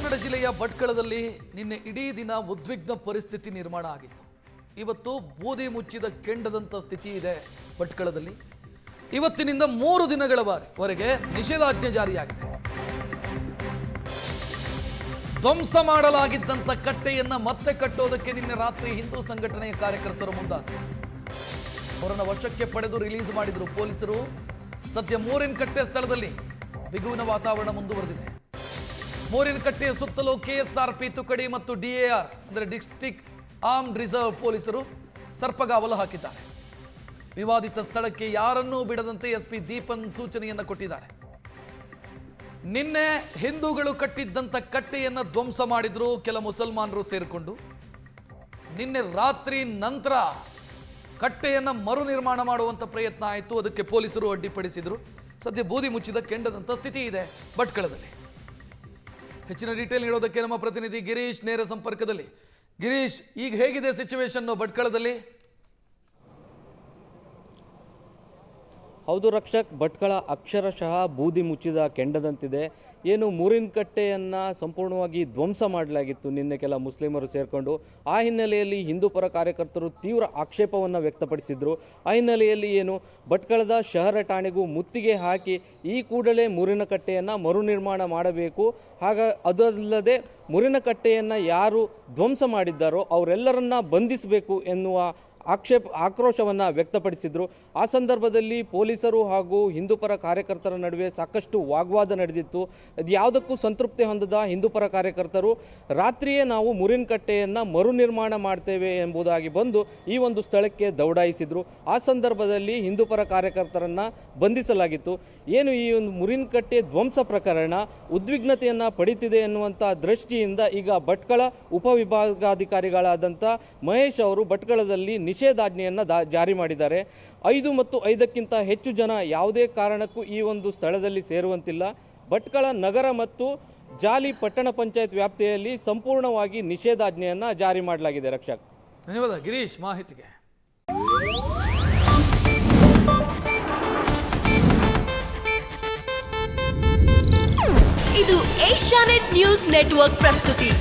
ಕನ್ನಡ ಜಿಲ್ಲೆಯ ಭಟ್ಕಳದಲ್ಲಿ ನಿನ್ನೆ ಇಡೀ ದಿನ ಉದ್ವಿಗ್ನ ಪರಿಸ್ಥಿತಿ ನಿರ್ಮಾಣ ಆಗಿತ್ತು. ಇವತ್ತು ಬೂದಿ ಮುಚ್ಚಿದ ಕೆಂಡದಂತ ಸ್ಥಿತಿ ಇದೆ ಭಟ್ಕಳದಲ್ಲಿ. ಇವತ್ತಿನಿಂದ 3 ದಿನಗಳವರೆಗೆ ನಿಷೇಧಾಜ್ಞೆ ಜಾರಿಯಾಗಿದೆ. ಧ್ವಂಸ ಮಾಡಲಾಗಿದ್ದಂಥ ಕಟ್ಟೆಯನ್ನ ಮತ್ತೆ ಕಟ್ಟೋದಕ್ಕೆ ನಿನ್ನೆ ರಾತ್ರಿ ಹಿಂದೂ ಸಂಘಟನೆಯ ಕಾರ್ಯಕರ್ತರು ಮುಂದಾದರು. ಅವರನ್ನ ವಶಕ್ಕೆ ಪಡೆದು ರಿಲೀಸ್ ಮಾಡಿದ್ರು ಪೊಲೀಸರು. ಸದ್ಯ ಮೂರಿನಕಟ್ಟೆ ಸ್ಥಳದಲ್ಲಿ ಬಿಗುವಿನ ವಾತಾವರಣ ಮುಂದುವರೆದಿದೆ. ಮೂರಿನಕಟ್ಟೆಯ ಸುತ್ತಲೂ ಕೆಎಸ್ಆರ್ಪಿ ತುಕಡಿ ಮತ್ತು ಡಿಎಆರ್ ಅಂದರೆ ಡಿಸ್ಟ್ರಿಕ್ಟ್ ಆರ್ಮ್ಡ್ ರಿಸರ್ವ್ ಪೊಲೀಸರು ಸರ್ಪಗಾವಲು ಹಾಕಿದ್ದಾರೆ. ವಿವಾದಿತ ಸ್ಥಳಕ್ಕೆ ಯಾರನ್ನೂ ಬಿಡದಂತೆ ಎಸ್ಪಿ ದೀಪನ್ ಸೂಚನೆಯನ್ನು ಕೊಟ್ಟಿದ್ದಾರೆ. ನಿನ್ನೆ ಹಿಂದೂಗಳು ಕಟ್ಟಿದ್ದಂಥ ಕಟ್ಟೆಯನ್ನು ಧ್ವಂಸ ಮಾಡಿದ್ರು ಕೆಲ ಮುಸಲ್ಮಾನರು ಸೇರಿಕೊಂಡು. ನಿನ್ನೆ ರಾತ್ರಿ ನಂತರ ಕಟ್ಟೆಯನ್ನು ಮರು ನಿರ್ಮಾಣ ಮಾಡುವಂಥ ಪ್ರಯತ್ನ ಆಯಿತು. ಅದಕ್ಕೆ ಪೊಲೀಸರು ಅಡ್ಡಿಪಡಿಸಿದ್ರು. ಸದ್ಯ ಬೂದಿ ಮುಚ್ಚಿದ ಕೆಂಡದಂಥ ಸ್ಥಿತಿ ಇದೆ ಭಟ್ಕಳದಲ್ಲಿ. ಹೆಚ್ಚಿನ ಡೀಟೇಲ್ ನೀಡೋದಕ್ಕೆ ನಮ್ಮ ಪ್ರತಿನಿಧಿ ಗಿರೀಶ್ ನೇರ ಸಂಪರ್ಕದಲ್ಲಿ. ಗಿರೀಶ್, ಈಗ ಹೇಗಿದೆ ಸಿಚುವೇಶನ್ ಭಟ್ಕಳದಲ್ಲಿ? ಹೌದು ರಕ್ಷಕ್, ಭಟ್ಕಳ ಅಕ್ಷರಶಃ ಬೂದಿ ಮುಚ್ಚಿದ ಕೆಂಡದಂತಿದೆ. ಏನು ಮೂರಿನಕಟ್ಟೆಯನ್ನು ಸಂಪೂರ್ಣವಾಗಿ ಧ್ವಂಸ ಮಾಡಲಾಗಿತ್ತು ನಿನ್ನೆ ಕೆಲ ಮುಸ್ಲಿಮರು ಸೇರಿಕೊಂಡು. ಆ ಹಿನ್ನೆಲೆಯಲ್ಲಿ ಹಿಂದೂ ಪರ ಕಾರ್ಯಕರ್ತರು ತೀವ್ರ ಆಕ್ಷೇಪವನ್ನು ವ್ಯಕ್ತಪಡಿಸಿದರು. ಆ ಹಿನ್ನೆಲೆಯಲ್ಲಿ ಏನು ಭಟ್ಕಳದ ಶಹರ ಠಾಣೆಗೂ ಮುತ್ತಿಗೆ ಹಾಕಿ ಈ ಕೂಡಲೇ ಮೂರಿನಕಟ್ಟೆಯನ್ನು ಮರು ನಿರ್ಮಾಣ ಮಾಡಬೇಕು, ಅದಲ್ಲದೆ ಮೂರಿನಕಟ್ಟೆಯನ್ನು ಯಾರು ಧ್ವಂಸ ಮಾಡಿದ್ದಾರೋ ಅವರೆಲ್ಲರನ್ನ ಬಂಧಿಸಬೇಕು ಎನ್ನುವ ಆಕ್ರೋಶವನ್ನು ವ್ಯಕ್ತಪಡಿಸಿದರು. ಆ ಸಂದರ್ಭದಲ್ಲಿ ಪೊಲೀಸರು ಹಾಗೂ ಹಿಂದೂಪರ ಕಾರ್ಯಕರ್ತರ ನಡುವೆ ಸಾಕಷ್ಟು ವಾಗ್ವಾದ ನಡೆದಿತ್ತು. ಅದು ಯಾವುದಕ್ಕೂ ಸಂತೃಪ್ತಿ ಹೊಂದದ ಹಿಂದೂಪರ ಕಾರ್ಯಕರ್ತರು ರಾತ್ರಿಯೇ ನಾವು ಮೂರಿನಕಟ್ಟೆಯನ್ನು ಮರು ನಿರ್ಮಾಣ ಮಾಡ್ತೇವೆ ಎಂಬುದಾಗಿ ಬಂದು ಈ ಒಂದು ಸ್ಥಳಕ್ಕೆ ದೌಡಾಯಿಸಿದರು. ಆ ಸಂದರ್ಭದಲ್ಲಿ ಹಿಂದೂಪರ ಕಾರ್ಯಕರ್ತರನ್ನು ಬಂಧಿಸಲಾಗಿತ್ತು. ಏನು ಈ ಒಂದು ಮೂರಿನಕಟ್ಟೆ ಧ್ವಂಸ ಪ್ರಕರಣ ಉದ್ವಿಗ್ನತೆಯನ್ನು ಪಡೀತಿದೆ ಎನ್ನುವಂಥ ದೃಷ್ಟಿಯಿಂದ ಈಗ ಭಟ್ಕಳ ಉಪವಿಭಾಗಾಧಿಕಾರಿಗಳಾದಂಥ ಮಹೇಶ್ ಅವರು ಭಟ್ಕಳದಲ್ಲಿ ನಿಷೇಧಾಜ್ಞೆಯನ್ನು ಜಾರಿ ಮಾಡಿದ್ದಾರೆ. 5 ಮತ್ತು 5ಕ್ಕಿಂತ ಹೆಚ್ಚು ಜನ ಯಾವುದೇ ಕಾರಣಕ್ಕೂ ಈ ಒಂದು ಸ್ಥಳದಲ್ಲಿ ಸೇರುವಂತಿಲ್ಲ. ಭಟ್ಕಳ ನಗರ ಮತ್ತು ಜಾಲಿ ಪಟ್ಟಣ ಪಂಚಾಯತ್ ವ್ಯಾಪ್ತಿಯಲ್ಲಿ ಸಂಪೂರ್ಣವಾಗಿ ನಿಷೇಧಾಜ್ಞೆಯನ್ನು ಜಾರಿ ಮಾಡಲಾಗಿದೆ. ರಕ್ಷಕ್, ಧನ್ಯವಾದ ಗಿರೀಶ್ ಮಾಹಿತಿಗೆ. ಇದು ಏಷ್ಯಾನೆಟ್ ನ್ಯೂಸ್ ನೆಟ್ವರ್ಕ್ ಪ್ರಸ್ತುತಿ.